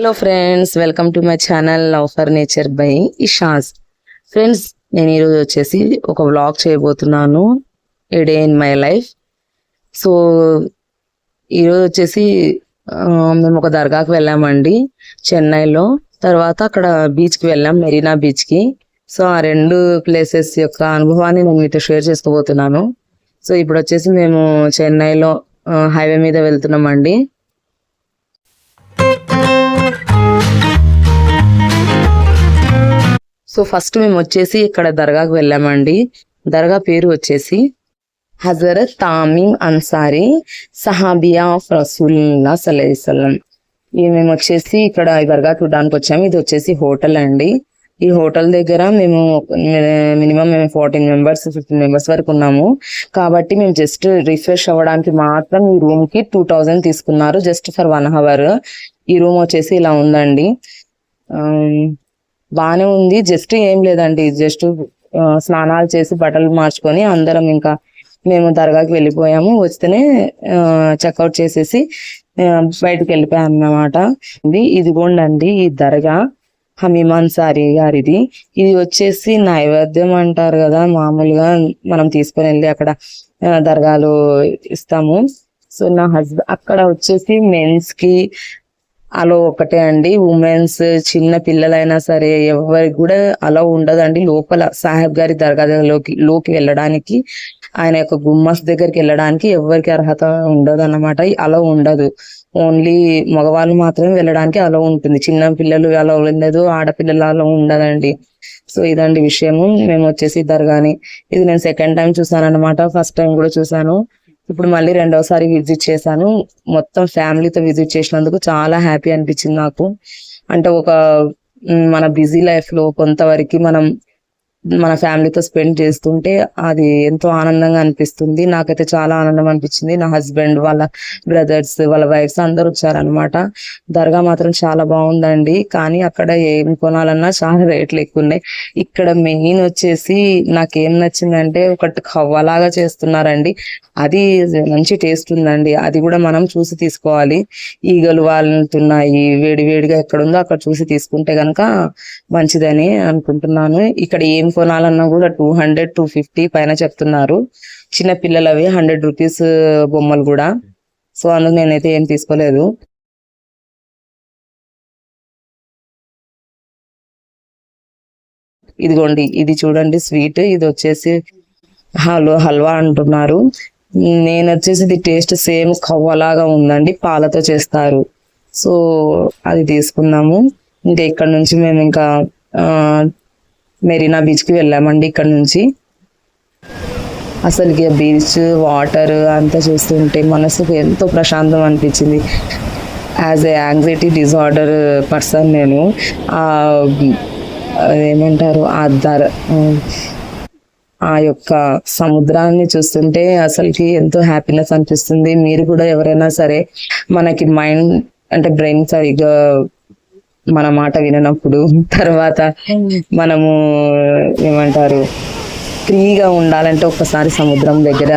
Hello friends, welcome to my channel love for nature by Ishas. Friends, నేను ఈరోజు వచ్చేసి ఒక వ్లాగ్ చేయబోతున్నాను, a day in my life. So ఈరోజు వచ్చేసి మేము ఒక దర్గాకి వెళ్ళామండి చెన్నైలో. తర్వాత అక్కడ బీచ్కి వెళ్ళాం, మెరీనా బీచ్కి. సో ఆ రెండు ప్లేసెస్ యొక్క అనుభవాన్ని నేను మీతో షేర్ చేసుకోబోతున్నాను. సో ఇప్పుడు వచ్చేసి మేము చెన్నైలో హైవే మీద వెళ్తున్నామండి. సో ఫస్ట్ మేము వచ్చేసి ఇక్కడ దర్గాకు వెళ్ళామండి. దర్గా పేరు వచ్చేసి హజరత్ తామీమ్ అన్సారీ సహాబియా ఆఫ్ రసూలుల్లాహ్ సల్లల్లాహు అలైహి వసల్లం. మేము వచ్చేసి ఇక్కడ ఈ దర్గా చూడడానికి వచ్చాము. ఇది వచ్చేసి హోటల్ అండి. ఈ హోటల్ దగ్గర మేము మినిమం 14 మెంబర్స్ 15 మెంబర్స్ వరకు ఉన్నాము. కాబట్టి మేము జస్ట్ రిఫ్రెష్ అవ్వడానికి మాత్రం ఈ రూమ్ కి 2000 తీసుకున్నారు, జస్ట్ ఫర్ 1 అవర్. ఈ రూమ్ వచ్చేసి ఇలా ఉందండి, బానే ఉంది. జస్ట్ ఏం లేదండి, జస్ట్ స్నానాలు చేసి బట్టలు మార్చుకొని అందరం ఇంకా మేము దర్గాకి వెళ్ళిపోయాము. వస్తేనే చెక్అవుట్ చేసేసి బయటకు వెళ్ళిపోయాం అన్నమాట. ఇదిగోండి ఈ దర్గా హమీమ్ అన్సారీ గారిది. ఇది వచ్చేసి నైవేద్యం అంటారు కదా, మామూలుగా మనం తీసుకొని వెళ్ళి అక్కడ దర్గాలో ఇస్తాము. సో నా హస్బెండ్ అక్కడ వచ్చేసి మెన్స్ కి అలో ఒకటే అండి, ఉమెన్స్ చిన్న పిల్లలైనా సరే ఎవరికి కూడా అలో ఉండదండి. లోపల సాహెబ్ గారి దర్గాలోకి వెళ్ళడానికి, ఆయన యొక్క గుమ్మస్ దగ్గరికి వెళ్ళడానికి ఎవరికి అర్హత ఉండదు అన్నమాట. అలో ఉండదు, ఓన్లీ మగవాళ్ళు మాత్రమే వెళ్ళడానికి అలో ఉంటుంది. చిన్న పిల్లలు అలో ఉండదు, ఆడపిల్లలు అలో ఉండదండి. సో ఇదండి విషయము. మేము వచ్చేసి దర్గాని ఇది నేను సెకండ్ టైం చూసాను అనమాట. ఫస్ట్ టైం కూడా చూసాను, ఇప్పుడు మళ్ళీ రెండవసారి విజిట్ చేశాను. మొత్తం ఫ్యామిలీతో విజిట్ చేసినందుకు చాలా హ్యాపీ అనిపించింది నాకు. అంటే ఒక మన బిజీ లైఫ్ లో కొంతవరకు మనం మన ఫ్యామిలీతో స్పెండ్ చేస్తుంటే అది ఎంతో ఆనందంగా అనిపిస్తుంది. నాకైతే చాలా ఆనందం అనిపించింది. నా హస్బెండ్, వాళ్ళ బ్రదర్స్, వాళ్ళ వైఫ్స్ అందరు వచ్చారనమాట. దర్గా మాత్రం చాలా బాగుందండి, కానీ అక్కడ ఏం కొనాలన్నా చాలా రేట్లు ఎక్కువ ఉన్నాయి. ఇక్కడ మెయిన్ వచ్చేసి నాకేం నచ్చిందంటే ఒకటి ఖవ్వలాగా చేస్తున్నారండి, అది మంచి టేస్ట్ ఉందండి. అది కూడా మనం చూసి తీసుకోవాలి. ఈగలు వాళ్తున్నాయి, వేడి వేడిగా ఎక్కడ ఉందో అక్కడ చూసి తీసుకుంటే గనక మంచిదని అనుకుంటున్నాను. ఇక్కడ ఏం కొనాలన్నా కూడా 200-250 పైన చెప్తున్నారు. చిన్న పిల్లలవి 100 రూపీస్ బొమ్మలు కూడా. సో అందుకు నేనైతే ఏం తీసుకోలేదు. ఇదిగోండి, ఇది చూడండి స్వీట్, ఇది వచ్చేసి హల్వా అంటున్నారు. నేను వచ్చేసి ఇది టేస్ట్ సేమ్ ఖవ్వలాగా ఉందండి, పాలతో చేస్తారు. సో అది తీసుకున్నాము. ఇంకా ఇక్కడ నుంచి మేము ఇంకా మెరీనా బీచ్ కి వెళ్ళామండి. ఇక్కడ నుంచి అసలుకి బీచ్ వాటర్ అంతా చూస్తుంటే మనసుకు ఎంతో ప్రశాంతం అనిపించింది. As a anxiety disorder person నేను ఏమంటారు ఆ యొక్క సముద్రాన్ని చూస్తుంటే అసలుకి ఎంతో హ్యాపీనెస్ అనిపిస్తుంది. మీరు కూడా ఎవరైనా సరే మనకి మైండ్ అంటే బ్రెయిన్ సరిగ్గా మన మాట విననప్పుడు, తర్వాత మనము ఏమంటారు ఫ్రీగా ఉండాలంటే ఒక్కసారి సముద్రం దగ్గర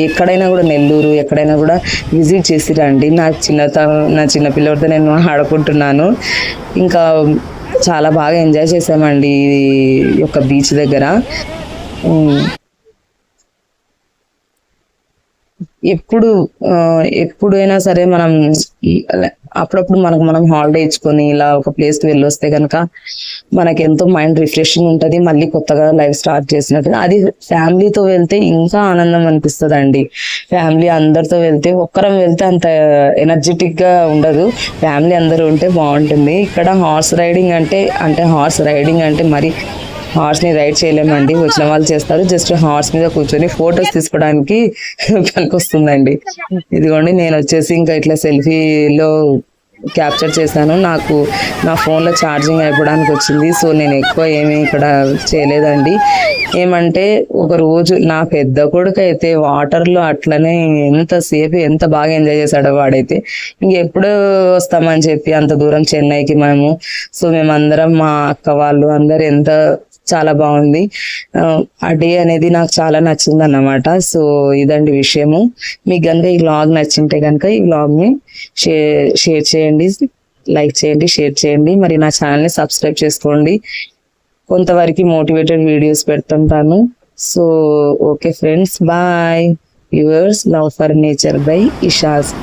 ఎక్కడైనా కూడా, నెల్లూరు ఎక్కడైనా కూడా విజిట్ చేసి రండి. నా చిన్న పిల్లలతో నేను ఆడుకుంటున్నాను. ఇంకా చాలా బాగా ఎంజాయ్ చేసామండి ఈ యొక్క బీచ్ దగ్గర. ఎప్పుడైనా సరే మనం అప్పుడప్పుడు మనం హాలిడే ఇచ్చుకొని ఇలా ఒక ప్లేస్ కి వెళ్ళి వస్తే కనుక మనకి ఎంతో మైండ్ రిఫ్రెషింగ్ ఉంటుంది. మళ్ళీ కొత్తగా లైఫ్ స్టార్ట్ చేసినట్టు. అది ఫ్యామిలీతో వెళ్తే ఇంకా ఆనందం అనిపిస్తుంది అండి. ఫ్యామిలీ అందరితో వెళ్తే, ఒక్కరం వెళ్తే అంత ఎనర్జెటిక్ గా ఉండదు. ఫ్యామిలీ అందరూ ఉంటే బాగుంటుంది. ఇక్కడ హార్స్ రైడింగ్ అంటే మరి హార్స్ ని రైడ్ చేయలేమండి, వచ్చిన వాళ్ళు చేస్తారు. జస్ట్ హార్స్ మీద కూర్చొని ఫొటోస్ తీసుకోవడానికి పనికొస్తుందండి. ఇదిగోండి, నేను వచ్చేసి ఇంకా ఇట్లా సెల్ఫీలో క్యాప్చర్ చేశాను. నాకు నా ఫోన్లో ఛార్జింగ్ అయిపోవడానికి వచ్చింది. సో నేను ఎక్కువ ఏమీ ఇక్కడ చేయలేదండి. ఏమంటే ఒక రోజు నా పెద్ద కొడుకు అయితే వాటర్లో అట్లనే ఎంతసేపు ఎంత బాగా ఎంజాయ్ చేశాడో వాడైతే. ఇంకెప్పుడు వస్తామని చెప్పి అంత దూరం చెన్నైకి మేము. సో మేమందరం, మా అక్క వాళ్ళు అందరు ఎంత చాలా బాగుంది. ఆ డే అనేది నాకు చాలా నచ్చింది అన్నమాట. సో ఇదండి విషయము. మీకు కనుక ఈ వ్లాగ్ నచ్చింటే కనుక ఈ వ్లాగ్ ని షేర్ చేయండి, లైక్ చేయండి, షేర్ చేయండి. మరి నా ఛానల్ని సబ్స్క్రైబ్ చేసుకోండి. కొంతవరకు మోటివేటెడ్ వీడియోస్ పెడుతుంటాను. So okay friends, bye. Yours love for nature by ఇషాస్.